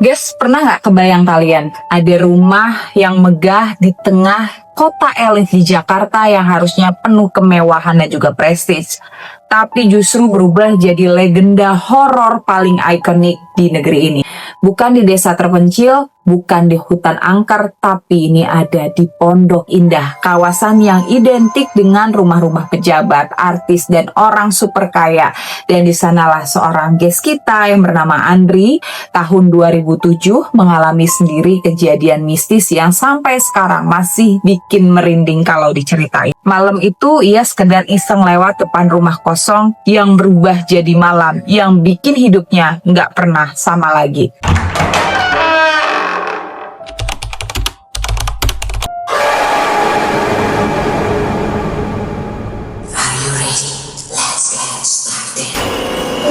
Guys, pernah nggak kebayang kalian ada rumah yang megah di tengah kota elit di Jakarta yang harusnya penuh kemewahan dan juga prestis, tapi justru berubah jadi legenda horor paling ikonik di negeri ini. Bukan di desa terpencil, bukan di hutan angker, tapi ini ada di Pondok Indah, kawasan yang identik dengan rumah-rumah pejabat, artis, dan orang super kaya. Dan di sanalah seorang guest kita yang bernama Andri, tahun 2007 mengalami sendiri kejadian mistis yang sampai sekarang masih bikin merinding kalau diceritain. Malam itu ia sekedar iseng lewat depan rumah kosong yang berubah jadi malam yang bikin hidupnya nggak pernah sama lagi.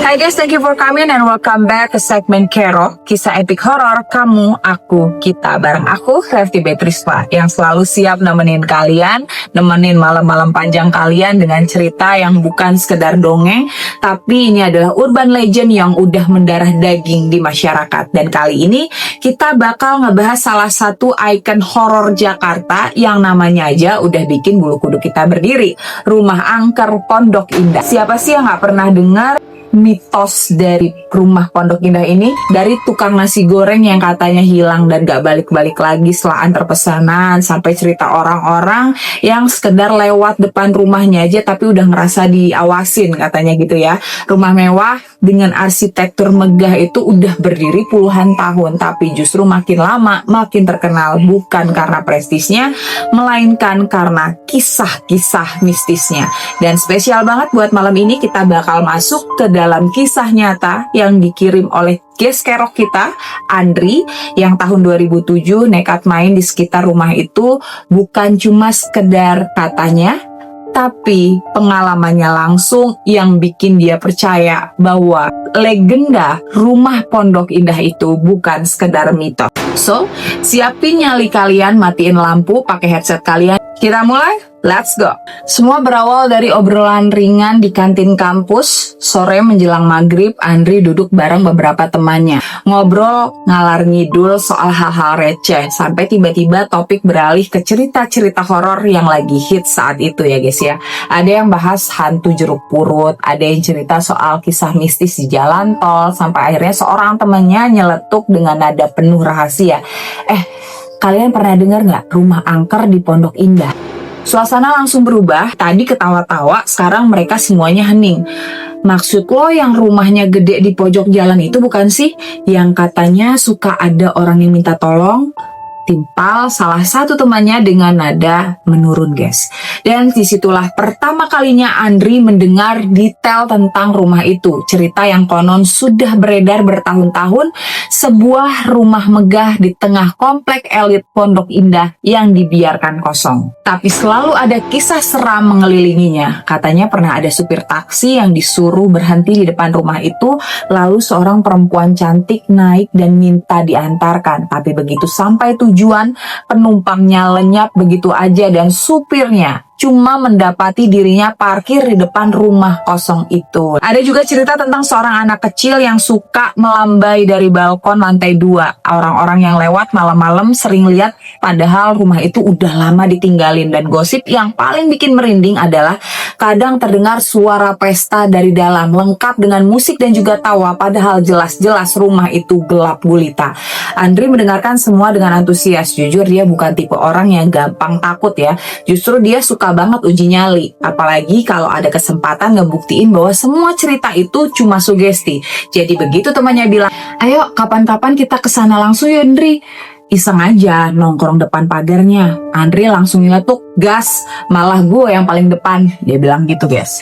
Hai guys, thank you for coming and welcome back ke segmen Kero, kisah epic horor kamu, aku, kita. Bareng aku, Revty Betrispa, yang selalu siap nemenin kalian, nemenin malam-malam panjang kalian dengan cerita yang bukan sekedar dongeng, tapi ini adalah urban legend yang udah mendarah daging di masyarakat. Dan kali ini kita bakal ngebahas salah satu ikon horor Jakarta yang namanya aja udah bikin bulu kuduk kita berdiri, Rumah Angker Pondok Indah. Siapa sih yang gak pernah dengar mitos dari rumah Pondok Indah ini? Dari tukang nasi goreng yang katanya hilang dan gak balik-balik lagi setelah antar pesanan, sampai cerita orang-orang yang sekedar lewat depan rumahnya aja tapi udah ngerasa diawasin katanya gitu ya. Rumah mewah dengan arsitektur megah itu udah berdiri puluhan tahun, tapi justru makin lama makin terkenal, bukan karena prestisnya, melainkan karena kisah-kisah mistisnya. Dan spesial banget buat malam ini kita bakal masuk ke dalam kisah nyata yang dikirim oleh guest kerok kita, Andri, yang tahun 2007 nekat main di sekitar rumah itu. Bukan cuma sekedar katanya, tapi pengalamannya langsung yang bikin dia percaya bahwa legenda rumah Pondok Indah itu bukan sekedar mitos. So, siapin nyali kalian, matiin lampu, pakai headset kalian. Kita mulai? Let's go! Semua berawal dari obrolan ringan di kantin kampus. Sore menjelang maghrib, Andri duduk bareng beberapa temannya. Ngobrol ngalar ngidul soal hal-hal receh, sampai tiba-tiba topik beralih ke cerita-cerita horor yang lagi hit saat itu ya guys ya. Ada yang bahas hantu jeruk purut, ada yang cerita soal kisah mistis di jalan tol, sampai akhirnya seorang temannya nyeletuk dengan nada penuh rahasia. Kalian pernah dengar nggak rumah angker di Pondok Indah? Suasana langsung berubah, tadi ketawa-tawa, sekarang mereka semuanya hening. Maksud lo yang rumahnya gede di pojok jalan itu bukan sih? Yang katanya suka ada orang yang minta tolong? Timpal salah satu temannya dengan nada menurun guys. Dan disitulah pertama kalinya Andri mendengar detail tentang rumah itu. Cerita yang konon sudah beredar bertahun-tahun, sebuah rumah megah di tengah komplek elit Pondok Indah yang dibiarkan kosong. Tapi selalu ada kisah seram mengelilinginya. Katanya pernah ada supir taksi yang disuruh berhenti di depan rumah itu, lalu seorang perempuan cantik naik dan minta diantarkan. Tapi begitu sampai tujuan, penumpangnya lenyap begitu aja dan supirnya cuma mendapati dirinya parkir di depan rumah kosong itu. Ada juga cerita tentang seorang anak kecil yang suka melambai dari balkon lantai 2. Orang-orang yang lewat malam-malam sering lihat, padahal rumah itu udah lama ditinggalin. Dan gosip yang paling bikin merinding adalah kadang terdengar suara pesta dari dalam, lengkap dengan musik dan juga tawa, padahal jelas-jelas rumah itu gelap gulita. Andri mendengarkan semua dengan antusias. Jujur dia bukan tipe orang yang gampang takut ya. Justru dia suka banget uji nyali, apalagi kalau ada kesempatan ngebuktiin bahwa semua cerita itu cuma sugesti. Jadi begitu temannya bilang, ayo kapan-kapan kita kesana langsung ya Andri. Iseng aja nongkrong depan pagarnya. Andri langsung nyeletuk, gas, malah gue yang paling depan. Dia bilang gitu guys.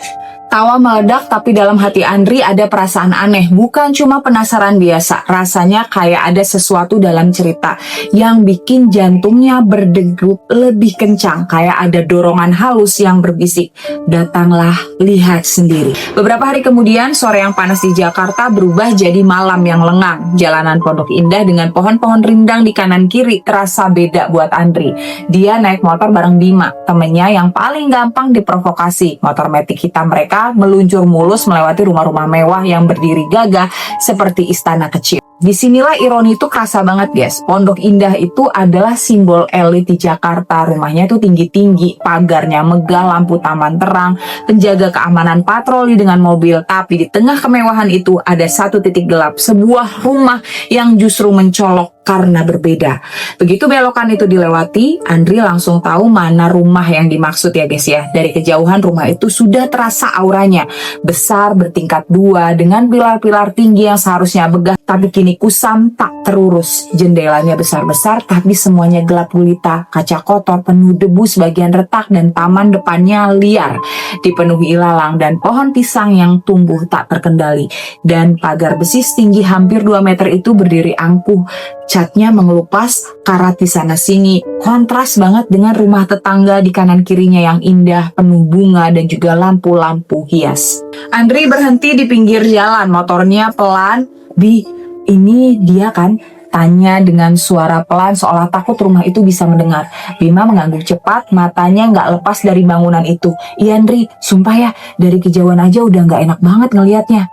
Tawa meledak, tapi dalam hati Andri ada perasaan aneh. Bukan cuma penasaran biasa, rasanya kayak ada sesuatu dalam cerita yang bikin jantungnya berdegup lebih kencang. Kayak ada dorongan halus yang berbisik, datanglah, lihat sendiri. Beberapa hari kemudian, sore yang panas di Jakarta berubah jadi malam yang lengang. Jalanan Pondok Indah dengan pohon-pohon rindang di kanan kiri terasa beda buat Andri. Dia naik motor bareng Bima, temennya yang paling gampang diprovokasi. Motor metik hitam mereka meluncur mulus melewati rumah-rumah mewah yang berdiri gagah seperti istana kecil. Disinilah ironi itu kerasa banget guys. Pondok Indah itu adalah simbol elit di Jakarta. Rumahnya itu tinggi-tinggi, pagarnya megah, lampu taman terang, penjaga keamanan patroli dengan mobil. Tapi di tengah kemewahan itu ada satu titik gelap, sebuah rumah yang justru mencolok karena berbeda. Begitu belokan itu dilewati, Andri langsung tahu mana rumah yang dimaksud ya guys ya. Dari kejauhan rumah itu sudah terasa auranya. Besar, bertingkat 2, dengan pilar-pilar tinggi yang seharusnya megah, tapi kini kusam, tak terurus. Jendelanya besar-besar, tapi semuanya gelap gulita. Kaca kotor, penuh debu, sebagian retak, dan taman depannya liar, dipenuhi ilalang dan pohon pisang yang tumbuh tak terkendali. Dan pagar besi setinggi hampir 2 meter itu berdiri angkuh. Catnya mengelupas, karat di sana sini. Kontras banget dengan rumah tetangga di kanan kirinya yang indah, penuh bunga dan juga lampu-lampu hias. Andri berhenti di pinggir jalan, motornya pelan. "Bi, ini dia kan?" tanya dengan suara pelan seolah takut rumah itu bisa mendengar. Bima mengangguk cepat, matanya nggak lepas dari bangunan itu. "Iya Andri, sumpah ya, dari kejauhan aja udah nggak enak banget ngelihatnya."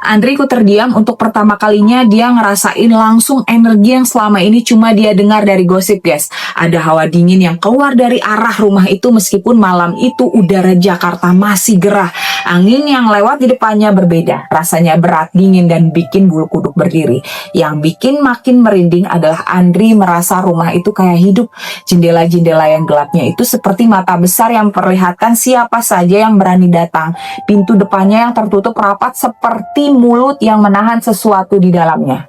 Andri ikut terdiam. Untuk pertama kalinya dia ngerasain langsung energi yang selama ini cuma dia dengar dari gosip guys. Ada hawa dingin yang keluar dari arah rumah itu meskipun malam itu udara Jakarta masih gerah. Angin yang lewat di depannya berbeda. Rasanya berat, dingin, dan bikin bulu kuduk berdiri. Yang bikin makin merinding adalah Andri merasa rumah itu kayak hidup. Jendela-jendela yang gelapnya itu seperti mata besar yang memperlihatkan siapa saja yang berani datang. Pintu depannya yang tertutup rapat seperti mulut yang menahan sesuatu di dalamnya.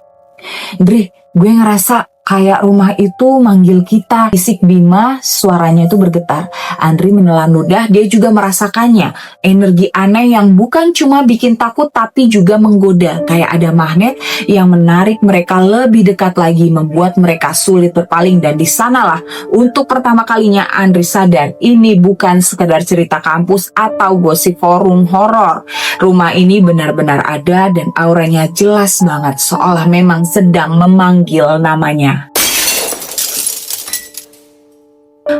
"Dri, gue ngerasa kayak rumah itu manggil kita," bisik Bima, suaranya itu bergetar. Andri menelan ludah, dia juga merasakannya. Energi aneh yang bukan cuma bikin takut tapi juga menggoda. Kayak ada magnet yang menarik mereka lebih dekat lagi, membuat mereka sulit berpaling. Dan di sanalah untuk pertama kalinya Andri sadar ini bukan sekedar cerita kampus atau gosip forum horor. Rumah ini benar-benar ada dan auranya jelas banget, seolah memang sedang memanggil namanya.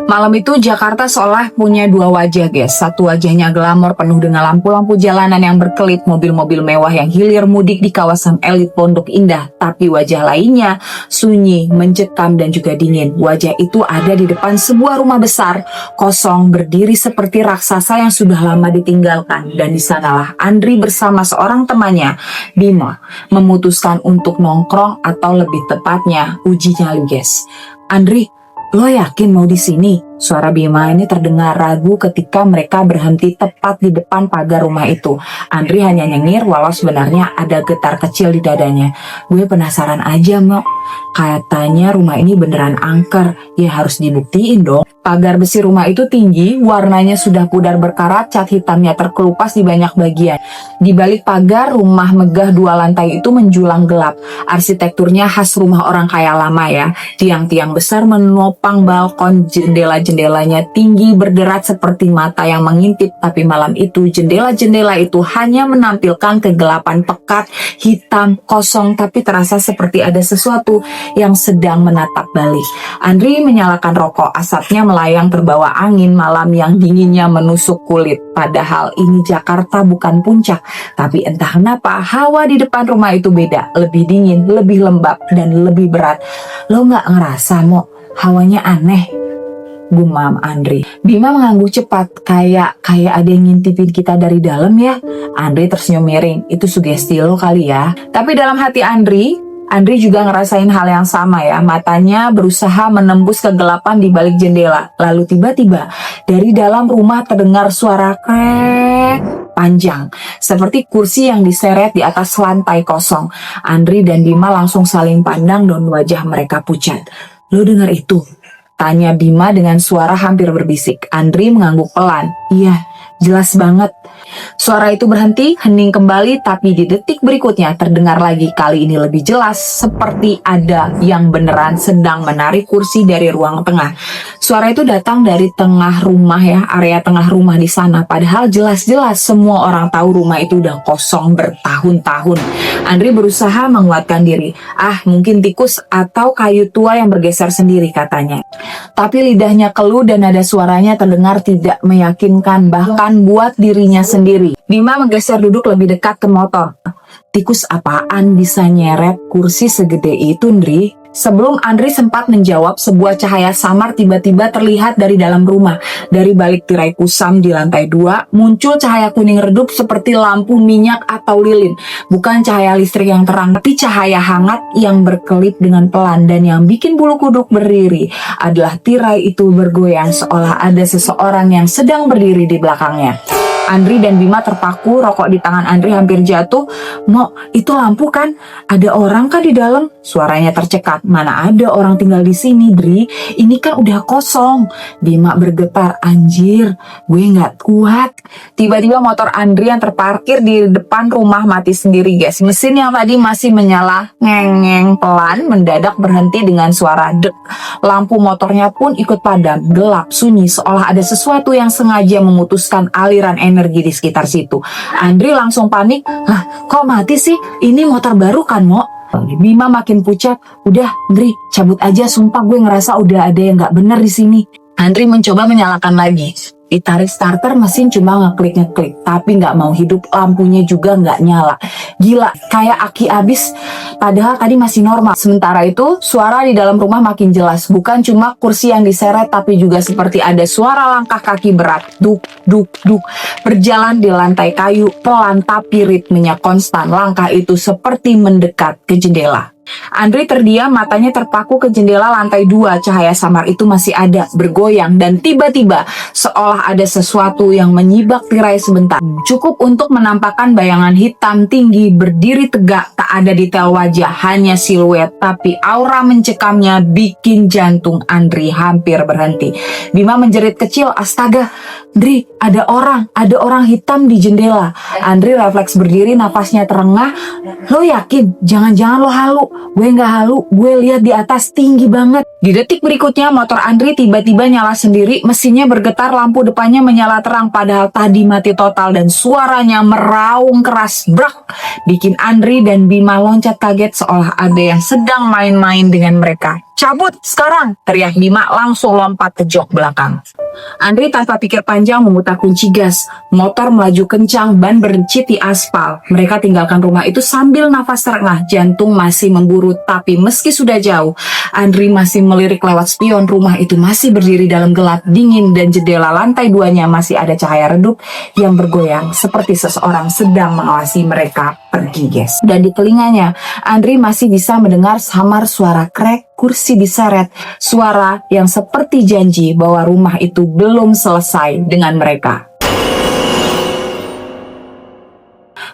Malam itu Jakarta seolah punya dua wajah guys. Satu wajahnya glamor penuh dengan lampu-lampu jalanan yang berkelip, mobil-mobil mewah yang hilir mudik di kawasan elit Pondok Indah. Tapi wajah lainnya sunyi, mencekam dan juga dingin. Wajah itu ada di depan sebuah rumah besar, kosong, berdiri seperti raksasa yang sudah lama ditinggalkan. Dan di sanalah Andri bersama seorang temannya, Bima, memutuskan untuk nongkrong atau lebih tepatnya uji nyali guys. "Andri, lo yakin mau di sini?" Suara Bima ini terdengar ragu ketika mereka berhenti tepat di depan pagar rumah itu. Andri hanya nyengir walau sebenarnya ada getar kecil di dadanya. "Gue penasaran aja, Mo. Katanya rumah ini beneran angker. Ya harus dibuktiin dong." Pagar besi rumah itu tinggi, warnanya sudah pudar berkarat, cat hitamnya terkelupas di banyak bagian. Di balik pagar, rumah megah 2 lantai itu menjulang gelap. Arsitekturnya khas rumah orang kaya lama ya. Tiang-tiang besar menopang balkon, jendela-jendelanya tinggi berderat seperti mata yang mengintip. Tapi malam itu jendela-jendela itu hanya menampilkan kegelapan pekat, hitam, kosong, tapi terasa seperti ada sesuatu yang sedang menatap balik. Andri menyalakan rokok, asapnya melayang terbawa angin malam yang dinginnya menusuk kulit. Padahal ini Jakarta bukan puncak, tapi entah kenapa hawa di depan rumah itu beda, lebih dingin, lebih lembab, dan lebih berat. "Lo nggak ngerasa, Mo, hawanya aneh?" gumam Andri. Bima mengangguk cepat, kayak ada yang ngintipin kita dari dalam ya. Andri tersenyum miring, "Itu sugesti lo kali ya." Tapi dalam hati Andri juga ngerasain hal yang sama ya. Matanya berusaha menembus kegelapan di balik jendela. Lalu tiba-tiba dari dalam rumah terdengar suara krek panjang, seperti kursi yang diseret di atas lantai kosong. Andri dan Bima langsung saling pandang dan wajah mereka pucat. "Lo dengar itu?" tanya Bima dengan suara hampir berbisik. Andri mengangguk pelan. "Iya, jelas banget." Suara itu berhenti, hening kembali, tapi di detik berikutnya terdengar lagi, kali ini lebih jelas, seperti ada yang beneran sedang menarik kursi dari ruang tengah. Suara itu datang dari tengah rumah ya, area tengah rumah di sana. Padahal jelas-jelas semua orang tahu rumah itu udah kosong bertahun-tahun. Andri berusaha menguatkan diri. Mungkin tikus atau kayu tua yang bergeser sendiri katanya. Tapi lidahnya keluh dan nada suaranya terdengar tidak meyakinkan, bahkan buat dirinya sendiri sendiri. Bima menggeser duduk lebih dekat ke motor. Tikus apaan bisa nyeret kursi segede itu, Ndri? Sebelum Andri sempat menjawab, sebuah cahaya samar tiba-tiba terlihat dari dalam rumah. Dari balik tirai kusam di lantai 2, muncul cahaya kuning redup seperti lampu minyak atau lilin. Bukan cahaya listrik yang terang, tapi cahaya hangat yang berkelip dengan pelan dan yang bikin bulu kuduk berdiri. Adalah tirai itu bergoyang seolah ada seseorang yang sedang berdiri di belakangnya. Andri dan Bima terpaku, rokok di tangan Andri hampir jatuh. "Mo, itu lampu kan? Ada orang kan di dalam?" Suaranya tercekat. "Mana ada orang tinggal di sini, Dri? Ini kan udah kosong." Bima bergetar. "Anjir, gue nggak kuat." Tiba-tiba motor Andri yang terparkir di depan rumah mati sendiri, guys. Mesin yang tadi masih menyala ngeng-ngeng pelan mendadak berhenti dengan suara dek. Lampu motornya pun ikut padam, gelap, sunyi, seolah ada sesuatu yang sengaja memutuskan aliran energi di sekitar situ. Andri langsung panik. "Lah, kok mati sih? Ini motor baru kan, Mo?" Bima makin pucat. "Udah, Andri, cabut aja. Sumpah gue ngerasa udah ada yang nggak bener di sini." Andri mencoba menyalakan lagi. Ditarik starter, mesin cuma ngeklik-ngeklik, tapi nggak mau hidup, lampunya juga nggak nyala. Gila, kayak aki abis, padahal tadi masih normal. Sementara itu, suara di dalam rumah makin jelas. Bukan cuma kursi yang diseret, tapi juga seperti ada suara langkah kaki berat. Duk, duk, duk. Berjalan di lantai kayu, pelan tapi ritmenya konstan. Langkah itu seperti mendekat ke jendela. Andri terdiam, matanya terpaku ke jendela lantai 2. Cahaya samar itu masih ada, bergoyang, dan tiba-tiba seolah ada sesuatu yang menyibak tirai sebentar. Cukup untuk menampakkan bayangan hitam tinggi berdiri tegak, tak ada detail wajah, hanya siluet, tapi aura mencekamnya bikin jantung Andri hampir berhenti. Bima menjerit kecil, "Astaga, Andri, ada orang hitam di jendela." Andri refleks berdiri, nafasnya terengah. "Lo yakin? Jangan-jangan lo halu." "Gue nggak halu, gue lihat di atas tinggi banget." Di detik berikutnya motor Andri tiba-tiba nyala sendiri, mesinnya bergetar, lampu depannya menyala terang padahal tadi mati total dan suaranya meraung keras brak, bikin Andri dan Bima loncat kaget seolah ada yang sedang main-main dengan mereka. "Cabut sekarang!" teriak Bima langsung lompat ke jok belakang. Andri tanpa pikir panjang memutar kunci gas. Motor melaju kencang, ban berencit di aspal. Mereka tinggalkan rumah itu sambil nafas terengah, jantung masih memburu. Tapi meski sudah jauh, Andri masih melirik lewat spion. Rumah itu masih berdiri dalam gelap, dingin, dan jendela lantai 2-nya masih ada cahaya redup yang bergoyang seperti seseorang sedang mengawasi mereka pergi, guys. Dan di telinganya, Andri masih bisa mendengar samar suara krek, kursi diseret, suara yang seperti janji bahwa rumah itu belum selesai dengan mereka.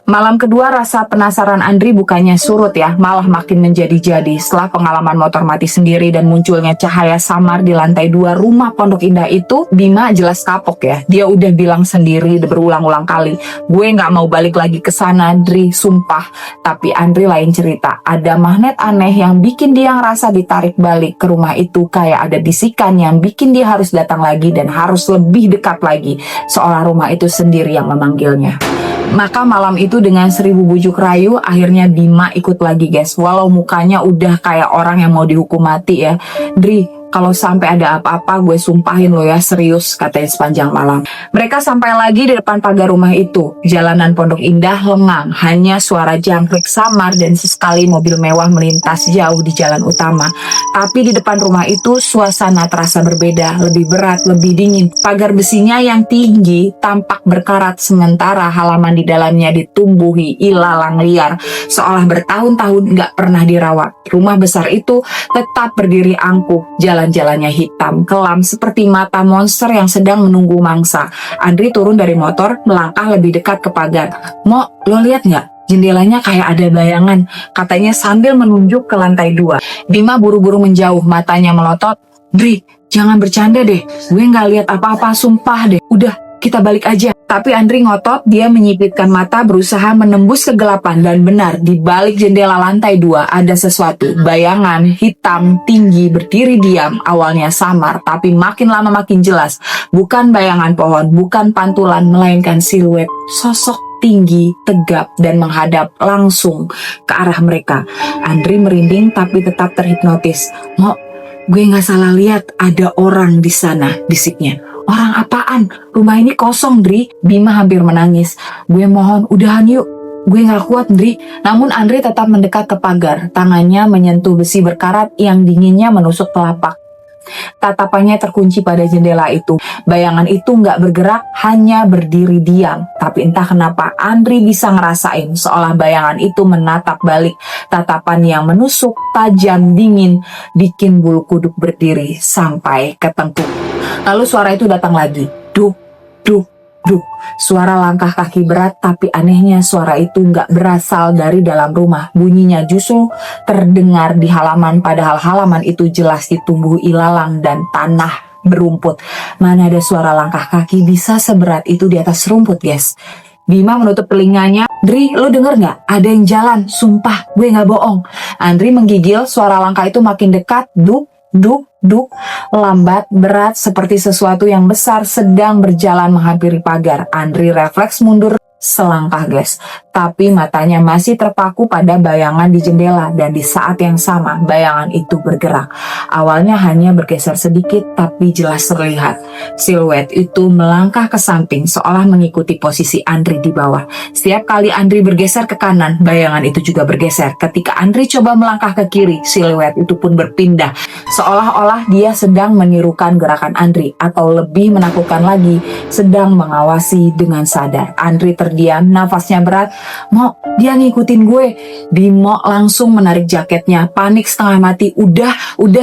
Malam kedua, rasa penasaran Andri bukannya surut ya, malah makin menjadi-jadi. Setelah pengalaman motor mati sendiri dan munculnya cahaya samar di lantai 2 rumah Pondok Indah itu, Bima jelas kapok ya. Dia udah bilang sendiri berulang-ulang kali, "Gue nggak mau balik lagi ke sana, Andri, sumpah." Tapi Andri lain cerita. Ada magnet aneh yang bikin dia ngerasa ditarik balik ke rumah itu, kayak ada bisikan yang bikin dia harus datang lagi dan harus lebih dekat lagi, seolah rumah itu sendiri yang memanggilnya. Maka malam itu dengan 1000 bujuk rayu, akhirnya Bima ikut lagi, guys. Walau mukanya udah kayak orang yang mau dihukum mati ya. "Dri, kalau sampai ada apa-apa gue sumpahin lo ya, serius," katanya sepanjang malam. Mereka sampai lagi di depan pagar rumah itu. Jalanan Pondok Indah lengang, hanya suara jangkrik samar dan sesekali mobil mewah melintas jauh di jalan utama. Tapi di depan rumah itu suasana terasa berbeda, lebih berat, lebih dingin. Pagar besinya yang tinggi tampak berkarat, sementara halaman di dalamnya ditumbuhi ilalang liar, seolah bertahun-tahun nggak pernah dirawat. Rumah besar itu tetap berdiri angkuh, jalan-jalannya hitam, kelam seperti mata monster yang sedang menunggu mangsa. Andri turun dari motor, melangkah lebih dekat ke pagar. "Mo, lo lihat nggak? Jendelanya kayak ada bayangan," katanya sambil menunjuk ke lantai 2. Bima buru-buru menjauh, matanya melotot. "Dri, jangan bercanda deh. Gue nggak lihat apa-apa, sumpah deh. Udah, kita balik aja." Tapi Andri ngotot, dia menyipitkan mata berusaha menembus kegelapan dan benar di balik jendela lantai 2 ada sesuatu, bayangan hitam tinggi berdiri diam, awalnya samar tapi makin lama makin jelas. Bukan bayangan pohon, bukan pantulan, melainkan siluet sosok tinggi, tegap, dan menghadap langsung ke arah mereka. Andri merinding tapi tetap terhipnotis. "Mo, gue nggak salah lihat, ada orang di sana," bisiknya. Orang apaan? Rumah ini kosong, Dri. Bima hampir menangis. Gue mohon, udahan yuk. Gue gak kuat, Dri. Namun Andri tetap mendekat ke pagar. Tangannya menyentuh besi berkarat yang dinginnya menusuk telapak. Tatapannya terkunci pada jendela itu. Bayangan itu gak bergerak, hanya berdiri diam. Tapi entah kenapa Andri bisa ngerasain seolah bayangan itu menatap balik. Tatapan yang menusuk, tajam, dingin, bikin bulu kuduk berdiri sampai ketengkuk. Lalu suara itu datang lagi. Duk, duk, duk. Suara langkah kaki berat, tapi anehnya suara itu nggak berasal dari dalam rumah. Bunyinya justru terdengar di halaman, padahal halaman itu jelas ditumbuhi ilalang dan tanah berumput. Mana ada suara langkah kaki bisa seberat itu di atas rumput, guys. Bima menutup telinganya. Dri, lo denger nggak? Ada yang jalan. Sumpah, gue nggak bohong. Andri menggigil. Suara langkah itu makin dekat. Duk, duk, duk. Lambat, berat, seperti sesuatu yang besar sedang berjalan menghampiri pagar. Andri refleks mundur selangkah, guys. Tapi matanya masih terpaku pada bayangan di jendela. Dan di saat yang sama, bayangan itu bergerak. Awalnya hanya bergeser sedikit, tapi jelas terlihat. Siluet itu melangkah ke samping, seolah mengikuti posisi Andri di bawah. Setiap kali Andri bergeser ke kanan, bayangan itu juga bergeser. Ketika Andri coba melangkah ke kiri, siluet itu pun berpindah. Seolah-olah dia sedang menirukan gerakan Andri. Atau lebih menakutkan lagi, sedang mengawasi dengan sadar. Andri terdiam, nafasnya berat. Mo, dia ngikutin gue. Bimo langsung menarik jaketnya, panik setengah mati. Udah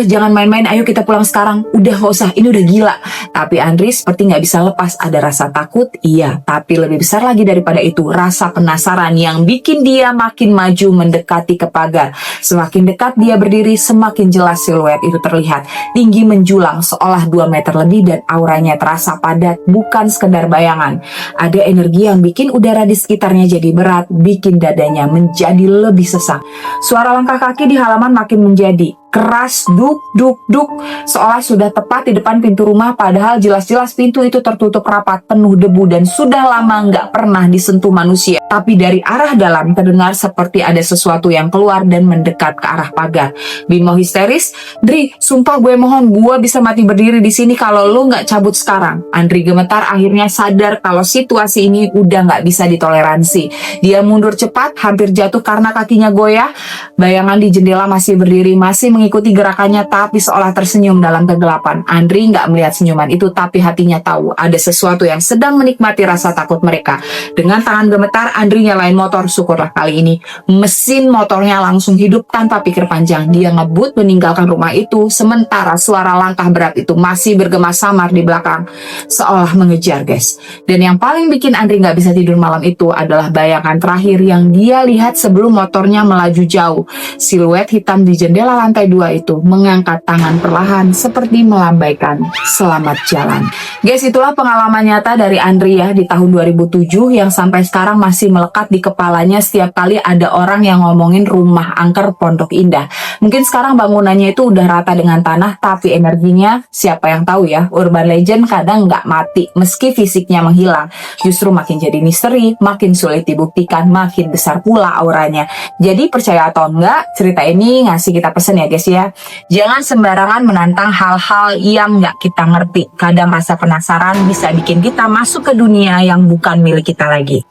jangan main-main, ayo kita pulang sekarang. Udah gak usah, ini udah gila. Tapi Andri seperti gak bisa lepas. Ada rasa takut, iya. Tapi lebih besar lagi daripada itu, rasa penasaran yang bikin dia makin maju mendekati ke pagar. Semakin dekat dia berdiri, semakin jelas siluet itu terlihat. Tinggi menjulang, seolah 2 meter lebih dan auranya terasa padat, bukan sekedar bayangan. Ada energi yang bikin udara di sekitarnya jadi berat, bikin dadanya menjadi lebih sesak. Suara langkah kaki di halaman makin menjadi keras, duk, duk, duk, seolah sudah tepat di depan pintu rumah, padahal jelas-jelas pintu itu tertutup rapat, penuh debu dan sudah lama nggak pernah disentuh manusia. Tapi dari arah dalam terdengar seperti ada sesuatu yang keluar dan mendekat ke arah pagar. Bimo histeris, Dri, sumpah gue mohon, gue bisa mati berdiri di sini kalau lu nggak cabut sekarang. Andri gemetar, akhirnya sadar kalau situasi ini udah nggak bisa ditoleransi. Dia mundur cepat, hampir jatuh karena kakinya goyah. Bayangan di jendela masih berdiri, masih mengikuti gerakannya, tapi seolah tersenyum dalam kegelapan. Andri nggak melihat senyuman itu, tapi hatinya tahu ada sesuatu yang sedang menikmati rasa takut mereka. Dengan tangan gemetar, Andri nyalain motor. Syukurlah kali ini mesin motornya langsung hidup tanpa pikir panjang. Dia ngebut meninggalkan rumah itu, sementara suara langkah berat itu masih bergema samar di belakang, seolah mengejar, guys. Dan yang paling bikin Andri nggak bisa tidur malam itu adalah bayangan terakhir yang dia lihat sebelum motornya melaju jauh. Siluet hitam di jendela lantai 2 itu mengangkat tangan perlahan seperti melambaikan selamat jalan. Guys, itulah pengalaman nyata dari Andri ya di tahun 2007 yang sampai sekarang masih melekat di kepalanya setiap kali ada orang yang ngomongin rumah angker Pondok Indah. Mungkin sekarang bangunannya itu udah rata dengan tanah, tapi energinya siapa yang tahu ya. Urban legend kadang nggak mati meski fisiknya menghilang. Justru makin jadi misteri, makin sulit dibuktikan, makin besar pula auranya. Jadi percaya atau enggak, cerita ini ngasih kita pesan ya guys ya. Jangan sembarangan menantang hal-hal yang nggak kita ngerti. Kadang rasa penasaran bisa bikin kita masuk ke dunia yang bukan milik kita lagi.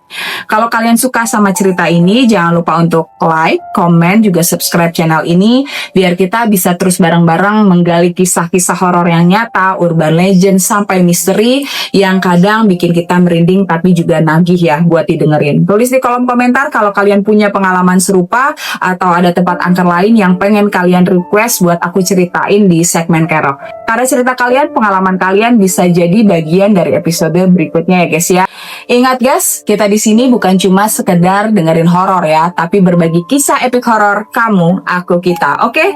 Kalau kalian suka sama cerita ini, jangan lupa untuk like, komen, juga subscribe channel ini biar kita bisa terus bareng-bareng menggali kisah-kisah horor yang nyata, urban legend, sampai misteri yang kadang bikin kita merinding tapi juga nagih ya buat didengerin. Tulis di kolom komentar kalau kalian punya pengalaman serupa atau ada tempat angker lain yang pengen kalian request buat aku ceritain di segmen Kerok. Karena cerita kalian, pengalaman kalian bisa jadi bagian dari episode berikutnya ya guys ya. Ingat guys, kita di sini bukan cuma sekedar dengerin horor ya, tapi berbagi kisah epic horor kamu, aku, kita. Oke?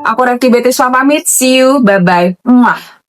Aku Rekti Beatrice pamit. See you. Bye-bye. Mwah.